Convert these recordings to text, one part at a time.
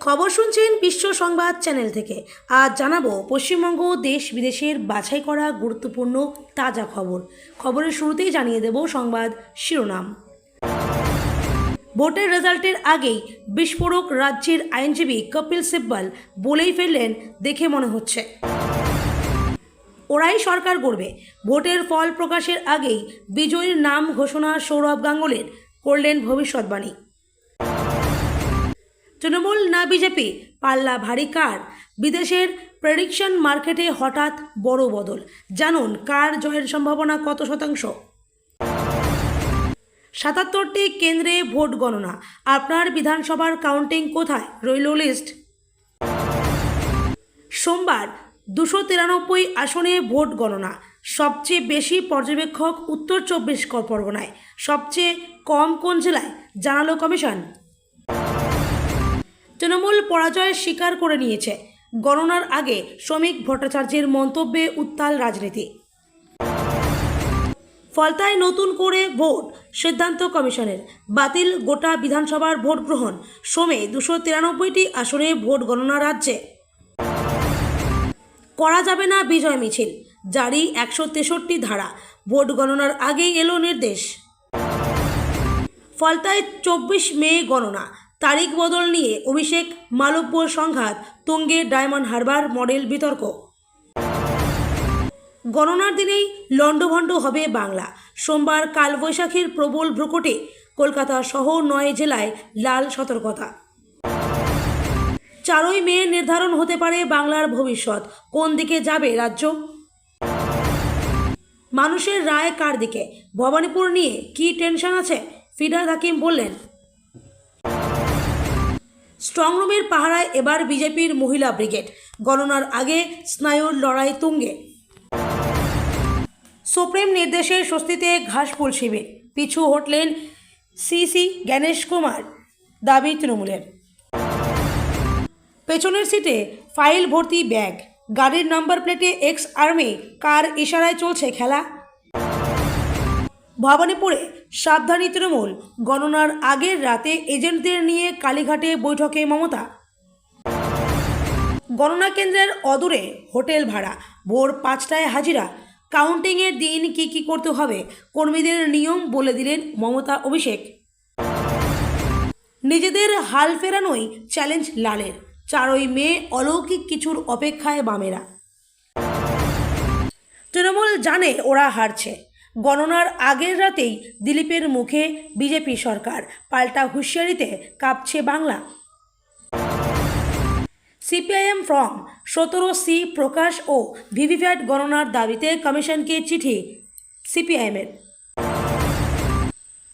খবর শুনছেন বিশ্ব সংবাদ চ্যানেল থেকে। আজ জানাবো পশ্চিমবঙ্গ দেশ বিদেশের বাছাই করা গুরুত্বপূর্ণ তাজা খবরের শুরুতেই জানিয়ে দেব সংবাদ শিরোনাম। ভোটের রেজাল্টের আগেই বিস্ফোরক রাজ্যের আইনজীবী কপিল সিব্বল বলেই ফেললেন, দেখে মনে হচ্ছে ওরাই সরকার গড়বে। ভোটের ফল প্রকাশের আগেই বিজয়ীর নাম ঘোষণা সৌরভ গাঙ্গুলির, করলেন ভবিষ্যৎবাণী। তৃণমূল না বিজেপি, পাল্লা ভারী কার? বিদেশের প্রেডিকশন মার্কেটে হঠাৎ বড় বদল। জানুন কার জয়ের সম্ভাবনা কত শতাংশ। ৭৭টি কেন্দ্রে ভোট গণনা। আপনার বিধানসভার কাউন্টিং কোথায় রইল লিস্ট। সোমবার ২৯৩ আসনে ভোট গণনা। সবচেয়ে বেশি পর্যবেক্ষক উত্তর ২৪ পরগনায়, সবচেয়ে কম কোন জেলায় জানালো কমিশন। তৃণমূল পরাজয় স্বীকার করে নিয়েছে। গণনার আগে শ্রমিক ভট্টাচার্যের মন্তব্যে উত্তাল রাজনীতি। ফলতায় নতুন করে ভোট, সিদ্ধান্ত কমিশনের। বাতিল গোটা বিধানসভার ভোট গ্রহণ। সোমে ২৯৩টি আসনে ভোট গণনা রাজ্যে। করা যাবে না বিজয় মিছিল, জারি ১৬৩ ধারা। ভোট গণনার আগেই এলো নির্দেশ। ফলতায় ২৪ মে গণনা। তারিখ বদল নিয়ে অভিষেক মালব্য সংঘাত, তুঙ্গে ডায়মন্ড হারবার মডেল বিতর্ক। গণনার দিনেই লণ্ডভণ্ড হবে বাংলা। সোমবার কালবৈশাখীর প্রবল ভ্রুকুটে কলকাতা সহ ৯ জেলায় লাল সতর্কতা। ৪ই মে নির্ধারণ হতে পারে বাংলার ভবিষ্যৎ। কোন দিকে যাবে রাজ্য? মানুষের রায় কার দিকে? ভবানীপুর নিয়ে কি টেনশন আছে? ফিরহাদ হাকিম বললেন। স্ট্রংরুমের পাহারায় এবার বিজেপির মহিলা ব্রিগেড। গণনার আগে স্নায়ুর লড়াই তুঙ্গে। সুপ্রিম নির্দেশের স্বস্তিতে ঘাসফুল শিবির। পিছু হটলেন সিসি জ্ঞানেশ কুমার, দাবি তৃণমূলের। পেছনের সিটে ফাইল ভর্তি ব্যাগ, গাড়ির নাম্বার প্লেটে এক্স আর্মি, কার ইশারায় চলছে খেলা। ভবানীপুরে সাবধানী তৃণমূল। গণনার আগের রাতে এজেন্টদের নিয়ে কালীঘাটে বৈঠকে মমতা। গণনা কেন্দ্রের অদূরে হোটেল ভাড়া, ভোর ৫টায় হাজিরা। কাউন্টিংয়ের দিন কি করতে হবে কর্মীদের নিয়ম বলে দিলেন মমতা অভিষেক। নিজেদের হাল ফেরানোই চ্যালেঞ্জ লালের। ৪ই মে অলৌকিক কিছুর অপেক্ষায় বামেরা। তৃণমূল জানে ওরা হারছে। গণনার আগের রাতেই দিলীপের মুখে বিজেপি সরকার, পাল্টা হুঁশিয়ারিতে কাঁপছে বাংলা। সিপিআইএম ফর্ম ১৭C প্রকাশ ও ভিভিপ্যাট গণনার দাবিতে কমিশনকে চিঠি সিপিআইএমের।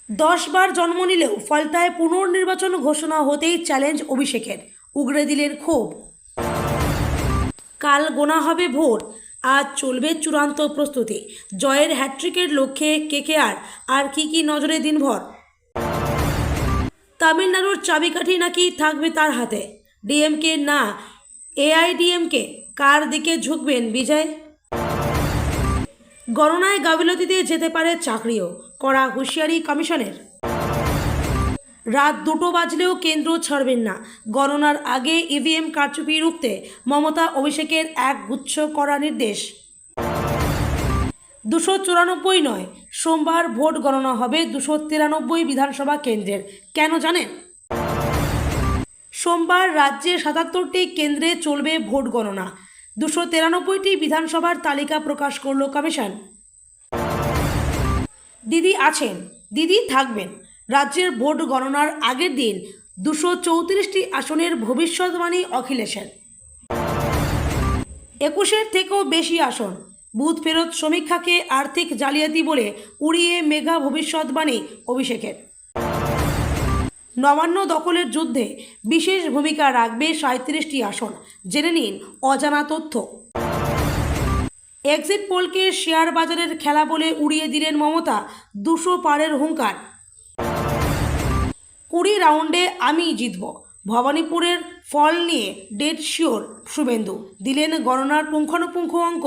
১০ বার জন্ম নিলেও ফলতায় পুনর্নির্বাচন ঘোষণা হতেই চ্যালেঞ্জ অভিষেকের, উগরে দিলেন ক্ষোভ। কাল গোনা হবে ভোট, আজ চলবে চূড়ান্ত প্রস্তুতি। জয়ের হ্যাট্রিকের লক্ষ্যে কেকেআর আর কি নজরে দিনভর। তামিলনাড়ুর চাবিকাঠি নাকি থাকবে তার হাতে। ডিএমকে না এআইডিএমকে, কার দিকে ঝুঁকবেন বিজয়? গণনায় গাফিলতিতে যেতে পারে চাকরিও, কড়া হুঁশিয়ারি কমিশনের। রাত ২টো বাজলেও কেন্দ্র ছাড়বেন না। গণনার আগে ইভিএম কারচুপি রুখতে মমতা অভিষেকের এক গুচ্ছ করা নির্দেশ। ২৯৪ নয়, সোমবার ভোট গণনা হবে ২৯৩ বিধানসভা কেন্দ্রের। কেন জানেন? সোমবার রাজ্যে ৭৭টি কেন্দ্রে চলবে ভোট গণনা। ২৯৩টি বিধানসভার তালিকা প্রকাশ করল কমিশন। দিদি আছেন, দিদি থাকবেন। রাজ্যের ভোট গণনার আগের দিন ২৩৪টি আসনের ভবিষ্যৎবাণী অখিলেশের। ২১-এর থেকেও বেশি আসন। বুথ ফেরত সমীক্ষাকে আর্থিক জালিয়াতি বলে উড়িয়ে মেগা ভবিষ্যৎবাণী অভিষেকের। নবান্ন দখলের যুদ্ধে বিশেষ ভূমিকা রাখবে ৩৭টি আসন। জেনে নিন অজানা তথ্য। এক্সিট পোলকে শেয়ার বাজারের খেলা বলে উড়িয়ে দিলেন মমতা, ২০০ পারের হুঙ্কার। ২০ রাউন্ডে আমি জিতব। ভবানীপুরের ফল নিয়ে ডেট শিওর শুভেন্দু, দিলেন গণনার পুঙ্খানুপুঙ্খ অঙ্ক।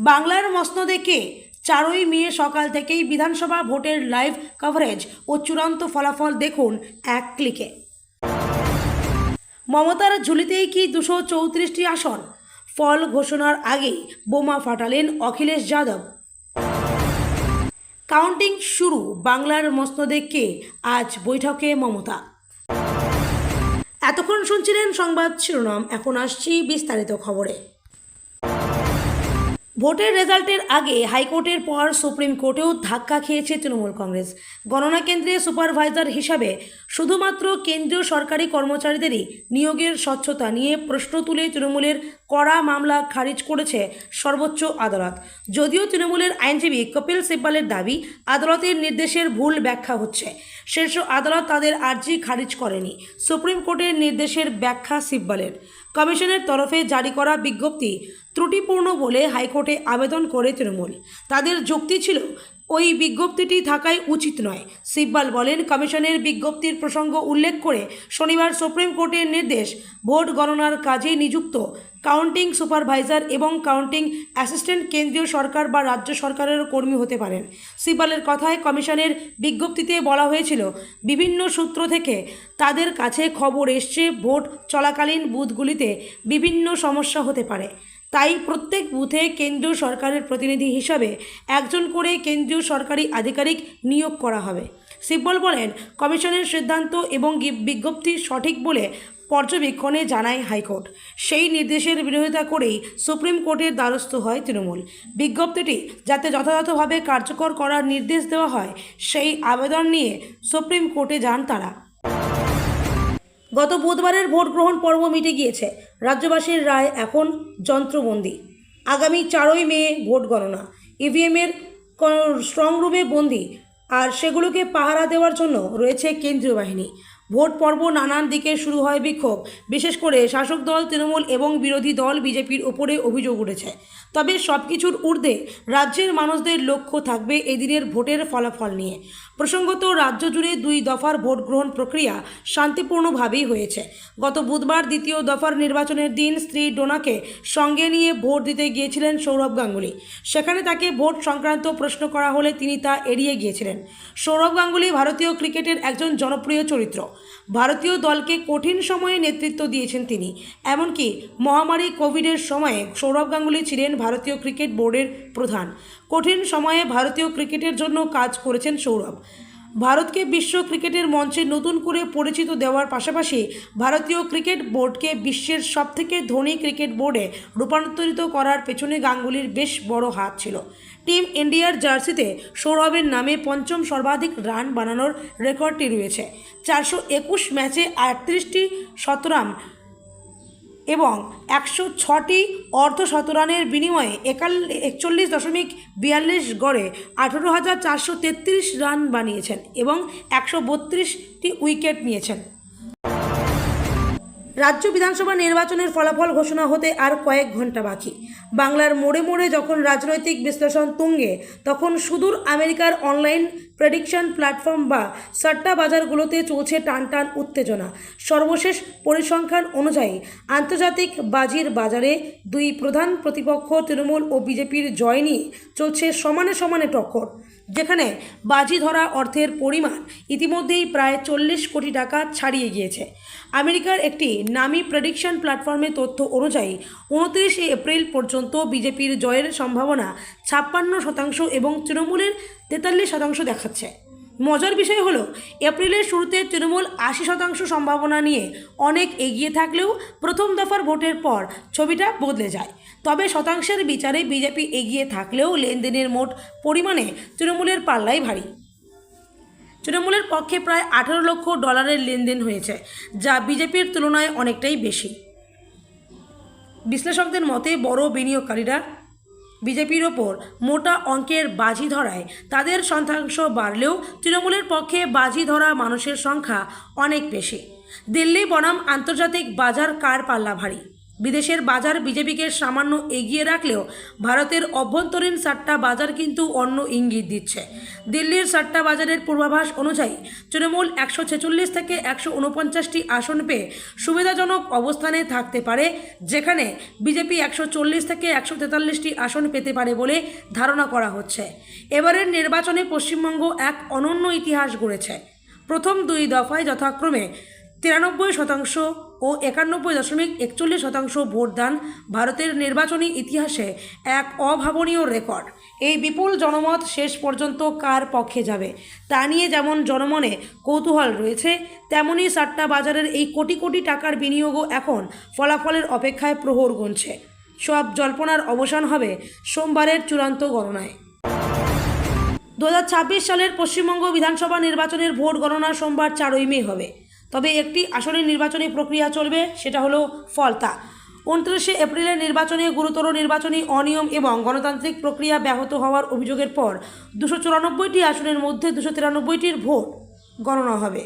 বাংলার মসনদে কে? ৪ই মে সকাল থেকেই বিধানসভা ভোটের লাইভ কভারেজ ও চূড়ান্ত ফলাফল দেখুন এক ক্লিকে। মমতার ঝুলিতেই কি 234টি আসন? ফল ঘোষণার আগেই বোমা ফাটালেন অখিলেশ যাদব। কাউন্টিং শুরু, বাংলার মসনদে কে? আজ বৈঠকে মমতা। এতক্ষণ শুনছিলেন সংবাদ শিরোনাম, এখন আসছি বিস্তারিত খবরে। ভোটের রেজাল্টের আগে হাইকোর্টের পর সুপ্রিম কোর্টেও ধাক্কা খেয়েছে তৃণমূল কংগ্রেস। গণনা কেন্দ্রে সুপারভাইজার হিসাবে শুধুমাত্র কেন্দ্রীয় সরকারি কর্মচারীদেরই নিয়োগের স্বচ্ছতা নিয়ে প্রশ্ন তুলে তৃণমূলের কড়া মামলা খারিজ করেছে সর্বোচ্চ আদালত। যদিও তৃণমূলের আইনজীবী কপিল সিব্বালের দাবি, আদালতের নির্দেশের ভুল ব্যাখ্যা হচ্ছে। শীর্ষ আদালত তাদের আর্জি খারিজ করেনি। সুপ্রিম কোর্টের নির্দেশের ব্যাখ্যা সিব্বালের। কমিশনের তরফে জারি করা বিজ্ঞপ্তি ত্রুটিপূর্ণ বলে হাইকোর্টে আবেদন করে তৃণমূল। তাদের যুক্তি ছিল, ওই বিজ্ঞপ্তিটি থাকাই উচিত নয়। সিব্বাল বলেন, কমিশনের বিজ্ঞপ্তির প্রসঙ্গ উল্লেখ করে শনিবার সুপ্রিম কোর্টের নির্দেশ, ভোট গণনার কাজে নিযুক্ত কাউন্টিং সুপারভাইজার এবং কাউন্টিং অ্যাসিস্ট্যান্ট কেন্দ্রীয় সরকার বা রাজ্য সরকারেরও কর্মী হতে পারেন। সিব্বালের কথায়, কমিশনের বিজ্ঞপ্তিতে বলা হয়েছিল, বিভিন্ন সূত্র থেকে তাদের কাছে খবর এসছে ভোট চলাকালীন বুথগুলিতে বিভিন্ন সমস্যা হতে পারে। তাই প্রত্যেক বুথে কেন্দ্রীয় সরকারের প্রতিনিধি হিসাবে একজন করে কেন্দ্রীয় সরকারি আধিকারিক নিয়োগ করা হবে। সিব্বল বলেন, কমিশনের সিদ্ধান্ত এবং বিজ্ঞপ্তি সঠিক বলে পর্যবেক্ষণে জানায় হাইকোর্ট। সেই নির্দেশের বিরোধিতা করেই সুপ্রিম কোর্টের দ্বারস্থ হয় তৃণমূল। বিজ্ঞপ্তিটি যাতে যথাযথভাবে কার্যকর করার নির্দেশ দেওয়া হয়, সেই আবেদন নিয়ে সুপ্রিম কোর্টে যান তারা। গত বুধবারের ভোট গ্রহণ পর্ব মিটে গিয়েছে। রাজ্যবাসীর রায় এখন যন্ত্রবন্দি। আগামী 4ই মে ভোট গণনা। ইভিএমের স্ট্রংরুমে বন্দি, আর সেগুলোকে পাহারা দেওয়ার জন্য রয়েছে কেন্দ্রীয় বাহিনী। ভোট পর্ব নানান দিকে শুরু হয় বিক্ষোভ। বিশেষ করে শাসক দল তৃণমূল এবং বিরোধী দল বিজেপির ওপরে অভিযোগ উঠেছে। তবে সব কিছুর ঊর্ধ্বে রাজ্যের মানুষদের লক্ষ্য থাকবে এদিনের ভোটের ফলাফল নিয়ে। প্রসঙ্গত, রাজ্য জুড়ে 2 দফার ভোট গ্রহণ প্রক্রিয়া শান্তিপূর্ণভাবেই হয়েছে। গত বুধবার দ্বিতীয় দফার নির্বাচনের দিন স্ত্রী ডোনাকে সঙ্গে নিয়ে ভোট দিতে গিয়েছিলেন সৌরভ গাঙ্গুলি। সেখানে তাকে ভোট সংক্রান্ত প্রশ্ন করা হলে তিনি তা এড়িয়ে গিয়েছিলেন। সৌরভ গাঙ্গুলি ভারতীয় ক্রিকেটের একজন জনপ্রিয় চরিত্র। ভারতীয় দলকে কঠিন সময়ে নেতৃত্ব দিয়েছেন তিনি। এমনকি মহামারী কোভিডের সময়ে সৌরভ গাঙ্গুলি ছিলেন ভারতীয় ক্রিকেট বোর্ডের প্রধান। কঠিন সময়ে ভারতীয় ক্রিকেটের জন্য কাজ করেছেন সৌরভ। ভারতকে বিশ্ব ক্রিকেটের মঞ্চে নতুন করে পরিচিত দেওয়ার পাশাপাশি ভারতীয় ক্রিকেট বোর্ডকে বিশ্বের সবথেকে ধনী ক্রিকেট বোর্ডে রূপান্তরিত করার পেছনে গাঙ্গুলির বেশ বড় হাত ছিল। টিম ইন্ডিয়ার জার্সিতে সৌরভের নামে 5ম সর্বাধিক রান বানানোর রেকর্ডটি রয়েছে। 421 ম্যাচে 38টি শতরান এবং 106টি অর্ধশতরানের বিনিময়ে 41.42 গড়ে 18,433 রান বানিয়েছেন এবং 132টি উইকেট নিয়েছেন। রাজ্য বিধানসভা নির্বাচনের ফলাফল ঘোষণা হতে আর কয়েক ঘন্টা বাকি। বাংলার মোড়ে মোড়ে যখন রাজনৈতিক বিশ্লেষণ তুঙ্গে, তখন সুদূর আমেরিকার অনলাইন প্রেডিকশন প্ল্যাটফর্ম বা সট্টা বাজারগুলোতে চলছে টানটান উত্তেজনা। সর্বশেষ পরিসংখ্যান অনুযায়ী আন্তর্জাতিক বাজির বাজারে 2 প্রধান প্রতিপক্ষ তৃণমূল ও বিজেপির জয় নিয়ে চলছে সমানে সমানে টক্কর, যেখানে বাজি ধরা অর্থের পরিমাণ ইতিমধ্যেই প্রায় 40 কোটি টাকা ছাড়িয়ে গিয়েছে। আমেরিকার একটি নামী প্রেডিকশন প্ল্যাটফর্মের তথ্য অনুযায়ী 29 এপ্রিল পর্যন্ত বিজেপির জয়ের সম্ভাবনা 56% এবং তৃণমূলের 43% দেখাচ্ছে। মজার বিষয় হলো, এপ্রিলের শুরুতে তৃণমূল 80% সম্ভাবনা নিয়ে অনেক এগিয়ে থাকলেও প্রথম দফার ভোটের পর ছবিটা বদলে যায়। তবে শতাংশের বিচারে বিজেপি এগিয়ে থাকলেও লেনদেনের মোট পরিমাণে তৃণমূলের পাল্লাই ভারী। তৃণমূলের পক্ষে প্রায় $18 লক্ষ লেনদেন হয়েছে, যা বিজেপির তুলনায় অনেকটাই বেশি। বিশ্লেষকদের মতে বড় বিনিয়োগকারীরা বিজেপির ওপর মোটা অঙ্কের বাজি ধরায় তাদের শতাংশ বাড়লেও তৃণমূলের পক্ষে বাজি ধরা মানুষের সংখ্যা অনেক বেশি। দিল্লি বনাম আন্তর্জাতিক বাজার কার পাল্লা ভারী? বিদেশের বাজার বিজেপিকে সামান্য এগিয়ে রাখলেও ভারতের অভ্যন্তরীণ সাট্টা বাজার কিন্তু অন্য ইঙ্গিত দিচ্ছে। দিল্লির সাট্টা বাজারের পূর্বাভাস অনুযায়ী তৃণমূল 146 থেকে 149টি আসন পেয়ে সুবিধাজনক অবস্থানে থাকতে পারে, যেখানে বিজেপি 140 থেকে 143টি আসন পেতে পারে বলে ধারণা করা হচ্ছে। এবারের নির্বাচনে পশ্চিমবঙ্গ এক অনন্য ইতিহাস গড়েছে। প্রথম 2 দফায় যথাক্রমে 93% ও 91.41% ভোটদান ভারতের নির্বাচনী ইতিহাসে এক অভাবনীয় রেকর্ড। এই বিপুল জনমত শেষ পর্যন্ত কার পক্ষে যাবে তা নিয়ে যেমন জনমনে কৌতূহল রয়েছে, তেমনি সাট্টা বাজারের এই কোটি কোটি টাকার বিনিয়োগও এখন ফলাফলের অপেক্ষায় প্রহর গুনছে। সব জল্পনার অবসান হবে সোমবারের চূড়ান্ত গণনায়। 2026 সালের পশ্চিমবঙ্গ বিধানসভা নির্বাচনের ভোট গণনা সোমবার 4ই মে হবে। তবে একটি আসনের নির্বাচনী প্রক্রিয়া চলবে, সেটা হলো ফলতা। 29শে এপ্রিলের নির্বাচনে গুরুতর নির্বাচনী অনিয়ম এবং গণতান্ত্রিক প্রক্রিয়া ব্যাহত হওয়ার অভিযোগের পর 294টি আসনের মধ্যে 293টির ভোট গণনা হবে।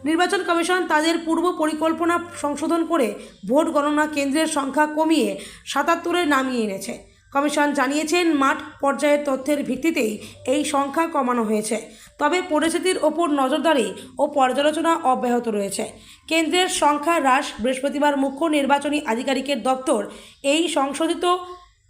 নির্বাচন কমিশন তাদের পূর্ব পরিকল্পনা সংশোধন করে ভোট গণনা কেন্দ্রের সংখ্যা কমিয়ে 77-এ নামিয়ে এনেছে। কমিশন জানিয়েছেন, মাঠ পর্যায়ের তথ্যের ভিত্তিতেই এই সংখ্যা কমানো হয়েছে, তবে পরিস্থিতির ওপর নজরদারি ও পর্যালোচনা অব্যাহত রয়েছে। কেন্দ্রের সংখ্যা হ্রাস বৃহস্পতিবার মুখ্য নির্বাচনী আধিকারিকের দপ্তর এই সংশোধিত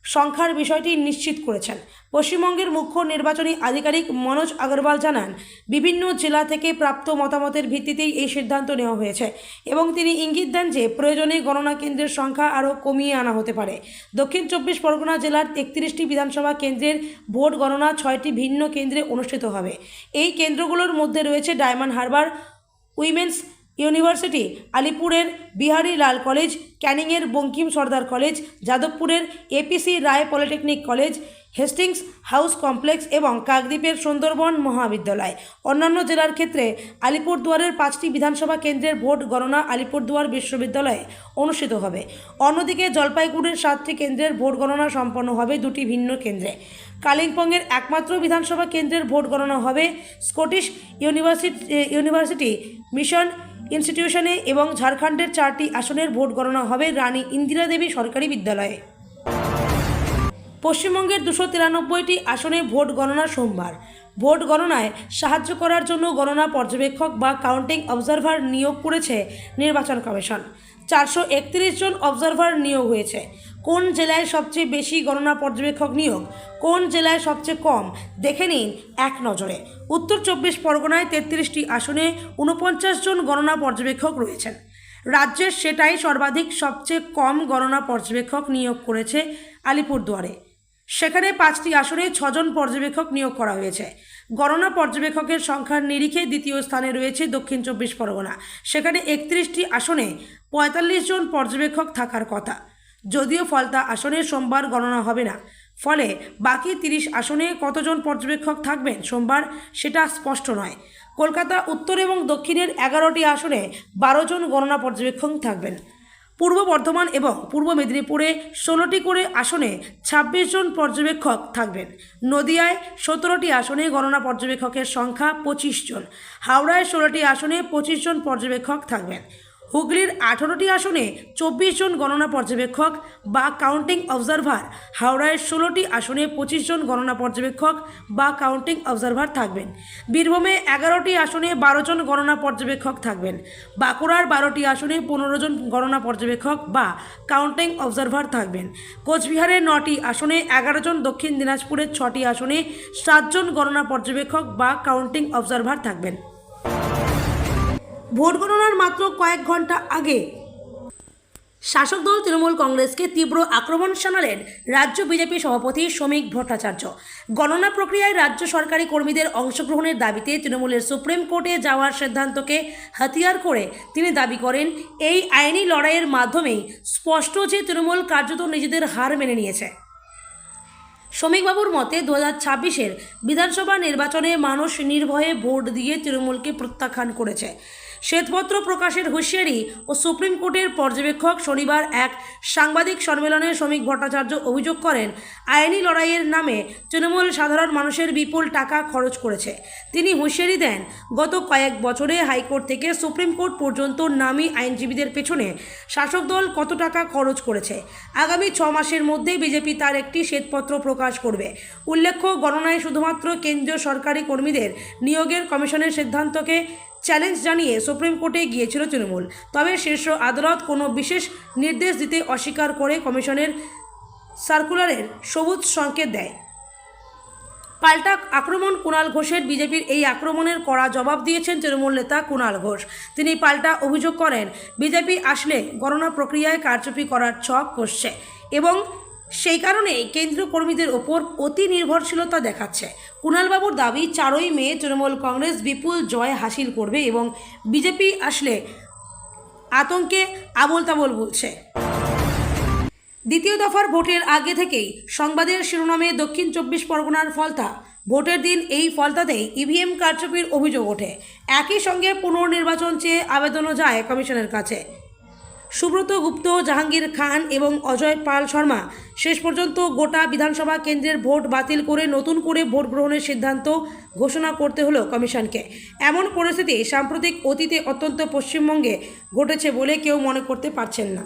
সংখ্যার বিষয়টি নিশ্চিত করেছেন। পশ্চিমবঙ্গের মুখ্য নির্বাচনী আধিকারিক মনোজ আগরওয়াল জানান, বিভিন্ন জেলা থেকে প্রাপ্ত মতামতের ভিত্তিতেই এই সিদ্ধান্ত নেওয়া হয়েছে এবং তিনি ইঙ্গিত দেন যে প্রয়োজনে গণনা কেন্দ্রের সংখ্যা আরও কমিয়ে আনা হতে পারে। দক্ষিণ 24 পরগনা জেলার 31টি বিধানসভা কেন্দ্রের ভোট গণনা 6টি ভিন্ন কেন্দ্রে অনুষ্ঠিত হবে। এই কেন্দ্রগুলোর মধ্যে রয়েছে ডায়মন্ড হারবার উইমেন্স ইউনিভার্সিটি, আলিপুরের বিহারী লাল কলেজ, ক্যানিংয়ের বঙ্কিম সর্দার কলেজ, যাদবপুরের APC Ray polytechnic college, Hastings House complex এবং কাকদ্বীপের সুন্দরবন মহাবিদ্যালয়। অন্যান্য জেলার ক্ষেত্রে আলিপুরদুয়ারের 5টি বিধানসভা কেন্দ্রের ভোট গণনা আলিপুরদুয়ার বিশ্ববিদ্যালয়ে অনুষ্ঠিত হবে। অন্যদিকে জলপাইগুড়ির 7টি কেন্দ্রের ভোট গণনা সম্পন্ন হবে 2টি ভিন্ন কেন্দ্রে। কালিম্পংয়ের একমাত্র বিধানসভা কেন্দ্রের ভোট গণনা হবে স্কটিশ ইউনিভার্সিটি মিশন ইনস্টিটিউশনে এবং ঝাড়খণ্ডের 4টি আসনের ভোট গণনা হবে রানী ইন্দিরা দেবী সরকারি বিদ্যালয়ে। পশ্চিমবঙ্গের 293টি আসনে ভোট গণনা সোমবার। ভোট গণনায় সাহায্য করার জন্য গণনা পর্যবেক্ষক বা কাউন্টিং অবজারভার নিয়োগ করেছে নির্বাচন কমিশন। 431 জন অবজারভার নিয়োগ হয়েছে। কোন জেলায় সবচেয়ে বেশি গণনা পর্যবেক্ষক নিয়োগ, কোন জেলায় সবচেয়ে কম, দেখে নিন এক নজরে। উত্তর 24 পরগনায় 33টি আসনে 49 জন গণনা পর্যবেক্ষক রয়েছেন। রাজ্যের সেটাই সর্বাধিক, সবচেয়ে কম গণনা পর্যবেক্ষক নিয়োগ করেছে আলিপুরদুয়ারে। সেখানে 5টি আসনে 6 জন পর্যবেক্ষক নিয়োগ করা হয়েছে। গণনা পর্যবেক্ষকের সংখ্যার নিরিখে দ্বিতীয় স্থানে রয়েছে দক্ষিণ 24 পরগনা। সেখানে 31টি আসনে 45 জন পর্যবেক্ষক থাকার কথা। যদিও ফলতা আসনে সোমবার গণনা হবে না, ফলে বাকি 30 আসনে কতজন পর্যবেক্ষক থাকবেন সোমবার সেটা স্পষ্ট নয়। কলকাতা উত্তর এবং দক্ষিণের 11টি আসনে 12 জন গণনা পর্যবেক্ষক থাকবেন। পূর্ব বর্ধমান এবং পূর্ব মেদিনীপুরে 16টি করে আসনে 26 জন পর্যবেক্ষক থাকবেন। নদিয়ায় 17টি আসনে গণনা পর্যবেক্ষকের সংখ্যা 25 জন। হাওড়ায় 16টি আসনে 25 জন পর্যবেক্ষক থাকবেন। হুগলির 18টি আসনে 24 জন গণনা পর্যবেক্ষক বা কাউন্টিং অবজারভার। হাওড়ায় 16টি আসনে 25 জন গণনা পর্যবেক্ষক বা কাউন্টিং অবজারভার থাকবেন। বীরভূমে 11টি আসনে 12 জন গণনা পর্যবেক্ষক থাকবেন। বাঁকুড়ার 12টি আসনে 15 জন গণনা পর্যবেক্ষক বা কাউন্টিং অবজারভার থাকবেন। কোচবিহারের 9টি আসনে 11 জন, দক্ষিণ দিনাজপুরের 6টি আসনে 7 জন গণনা পর্যবেক্ষক বা কাউন্টিং অবজারভার থাকবেন। ভোট গণনার মাত্র কয়েক ঘন্টা আগে শাসক দল তৃণমূল কংগ্রেসকে তীব্র আক্রমণ শানালেন রাজ্য বিজেপি সভাপতি শ্রমিক ভট্টাচার্য। গণনা প্রক্রিয়ায় রাজ্য সরকারি কর্মীদের অংশগ্রহণের দাবিতে তৃণমূলের সুপ্রিম কোর্টে যাওয়ার সিদ্ধান্তকে হাতিয়ার করে তিনি দাবি করেন, এই আইনি লড়াইয়ের মাধ্যমেই স্পষ্ট যে তৃণমূল কার্যত নিজেদের হার মেনে নিয়েছে। শ্রমিকবাবুর মতে 2026-এর বিধানসভা নির্বাচনে মানুষ নির্ভয়ে ভোট দিয়ে তৃণমূলকে প্রত্যাখ্যান করেছে। শ্বেতপত্র প্রকাশের হুঁশিয়ারি ও সুপ্রিম কোর্টের পর্যবেক্ষক শনিবার এক সাংবাদিক সম্মেলনে শ্রমিক ভট্টাচার্য অভিযোগ করেন, আইনি লড়াইয়ের নামে তৃণমূল সাধারণ মানুষের বিপুল টাকা খরচ করেছে। তিনি হুঁশিয়ারি দেন, গত কয়েক বছরে হাইকোর্ট থেকে সুপ্রিম কোর্ট পর্যন্ত নামী আইনজীবীদের পেছনে শাসক দল কত টাকা খরচ করেছে। আগামী 6 মাসের মধ্যে বিজেপি তার একটি শ্বেতপত্র প্রকাশ করবে। উল্লেখ্য, গণনায় শুধুমাত্র কেন্দ্রীয় সরকারি কর্মীদের নিয়োগের কমিশনের সিদ্ধান্তকে চ্যালেঞ্জ জানিয়ে সুপ্রিম কোর্টে গিয়েছিল তৃণমূল। তবে শীর্ষ আদালত কোনো বিশেষ নির্দেশ দিতে অস্বীকার করে কমিশনের সার্কুলারের সবুজ সংকেত দেয়। পাল্টা আক্রমণ কুণাল ঘোষের। বিজেপির এই আক্রমণের কড়া জবাব দিয়েছেন তৃণমূল নেতা কুণাল ঘোষ। তিনি পাল্টা অভিযোগ করেন, বিজেপি আসলে গণনা প্রক্রিয়ায় কারচুপি করার ছক কষছে এবং সেই কারণেই কেন্দ্রীয় কর্মীদের ওপর অতি নির্ভরশীলতা দেখাচ্ছে। কুণালবাবুর দাবি, 4ই মে তৃণমূল কংগ্রেস বিপুল জয় হাসিল করবে এবং বিজেপি আসলে আতঙ্কে আবোল তাবোল বলছে। দ্বিতীয় দফার ভোটের আগে থেকেই সংবাদের শিরোনামে দক্ষিণ 24 পরগনার ফলতা। ভোটের দিন এই ফলতাতেই ইভিএম কারচুপির অভিযোগ ওঠে। একই সঙ্গে পুনর্নির্বাচন চেয়ে আবেদনও যায় কমিশনের কাছে। সুব্রত গুপ্ত, জাহাঙ্গীর খান এবং অজয় পাল শর্মা শেষ পর্যন্ত গোটা বিধানসভা কেন্দ্রের ভোট বাতিল করে নতুন করে ভোট গ্রহণের সিদ্ধান্ত ঘোষণা করতে হলো কমিশনকে। এমন পরিস্থিতি সাম্প্রতিক অতীতে অত্যন্ত পশ্চিমবঙ্গে ঘটেছে বলে কেউ মনে করতে পারছেন না।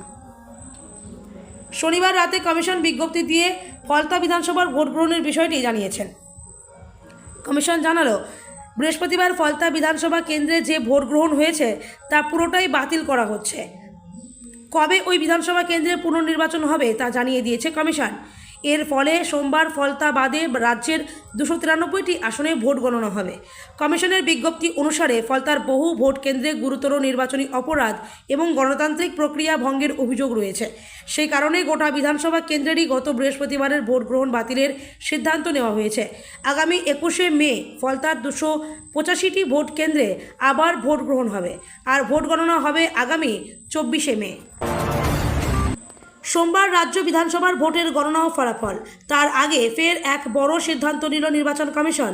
শনিবার রাতে কমিশন বিজ্ঞপ্তি দিয়ে ফলতা বিধানসভার ভোট গ্রহণের বিষয়টি জানিয়েছেন। কমিশন জানালো, বৃহস্পতিবার ফলতা বিধানসভা কেন্দ্রে যে ভোট গ্রহণ হয়েছে তা পুরোটাই বাতিল করা হচ্ছে। কবে ওই বিধানসভা কেন্দ্রে পুনর্নির্বাচন হবে তা জানিয়ে দিয়েছে কমিশন। এর ফলে সোমবার ফলতা বাদে রাজ্যের 293টি আসনে ভোট গণনা হবে। কমিশনের বিজ্ঞপ্তি অনুসারে ফলতার বহু ভোট কেন্দ্রে গুরুতর নির্বাচনী অপরাধ এবং গণতান্ত্রিক প্রক্রিয়া ভঙ্গের অভিযোগ রয়েছে। সেই কারণে গোটা বিধানসভা কেন্দ্রেরই গত বৃহস্পতিবারের ভোট গ্রহণ বাতিলের সিদ্ধান্ত নেওয়া হয়েছে। আগামী 21শে মে ফলতার 285টি ভোট কেন্দ্রে আবার ভোট গ্রহণ হবে আর ভোট গণনা হবে আগামী 24শে মে। সোমবার রাজ্য বিধানসভার ভোটের গণনা ও ফলাফল। তার আগে ফের এক বড় সিদ্ধান্ত নিল নির্বাচন কমিশন।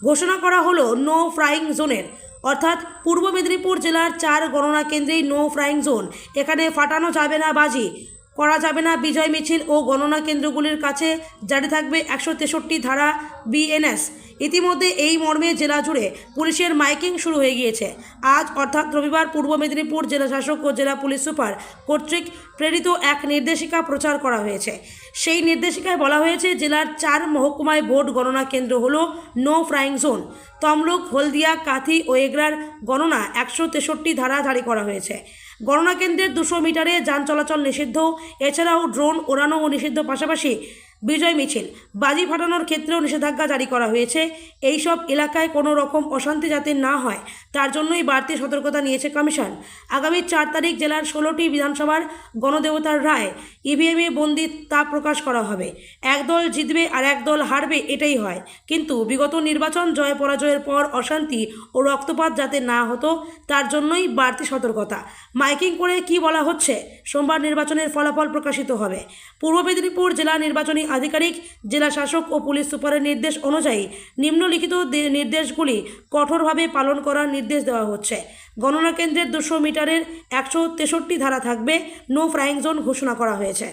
ঘোষণা করা হলো নো ফ্লাইং জোনের, অর্থাৎ পূর্ব মেদিনীপুর জেলার 4 গণনা কেন্দ্রেই নো ফ্লাইং জোন। এখানে ফাটানো যাবে না বাজি, করা যাবে না বিজয় মিছিল ও গণনা কেন্দ্রগুলির কাছে জারি থাকবে 163 ধারা বিএনএস। ইতিমধ্যে এই মর্মে জেলা জুড়ে পুলিশের মাইকিং শুরু হয়ে গিয়েছে। আজ অর্থাৎ রবিবার পূর্ব মেদিনীপুর জেলা শাসক ও জেলা পুলিশ সুপার কর্তৃক প্রেরিত এক নির্দেশিকা প্রচার করা হয়েছে। সেই নির্দেশিকায় বলা হয়েছে, জেলার 4 মহকুমায় ভোট গণনা কেন্দ্র হলো নো ফ্লাইং জোন। তমলুক, হলদিয়া, কাথি ও এগরার গণনা 163 ধারা জারি করা হয়েছে। গণনা কেন্দ্রের 200 মিটারে যান চলাচল নিষিদ্ধ। এছাড়াও ড্রোন ওড়ানো ও নিষিদ্ধ, পাশাপাশি বিজয় মিছিল, বাজি ফাটানোর ক্ষেত্রেও নিষেধাজ্ঞা জারি করা হয়েছে। এই সব এলাকায় কোনো রকম অশান্তি যাতে না হয় তার জন্যই বাড়তি সতর্কতা নিয়েছে কমিশন। আগামী 4 তারিখ জেলার 16টি বিধানসভার গণদেবতার রায় ইভিএমে বন্দি তা প্রকাশ করা হবে। এক দল জিতবে আর এক দল হারবে, এটাই হয়। কিন্তু বিগত নির্বাচন জয় পরাজয়ের পর অশান্তি ও রক্তপাত যাতে না হতো তার জন্যই বাড়তি সতর্কতা। মাইকিং করে কি বলা হচ্ছে? সোমবার নির্বাচনের ফলাফল প্রকাশিত হবে। পূর্ব মেদিনীপুর জেলা নির্বাচনী আধিকারিক, জেলা শাসক ও পুলিশ সুপারের নির্দেশ অনুযায়ী নিম্নলিখিত নির্দেশগুলি কঠোরভাবে পালন করার নির্দেশ দেওয়া হচ্ছে। গণনা কেন্দ্রের 200 মিটারের 163 ধারা থাকবে। নো ফ্লাইং জোন ঘোষণা করা হয়েছে।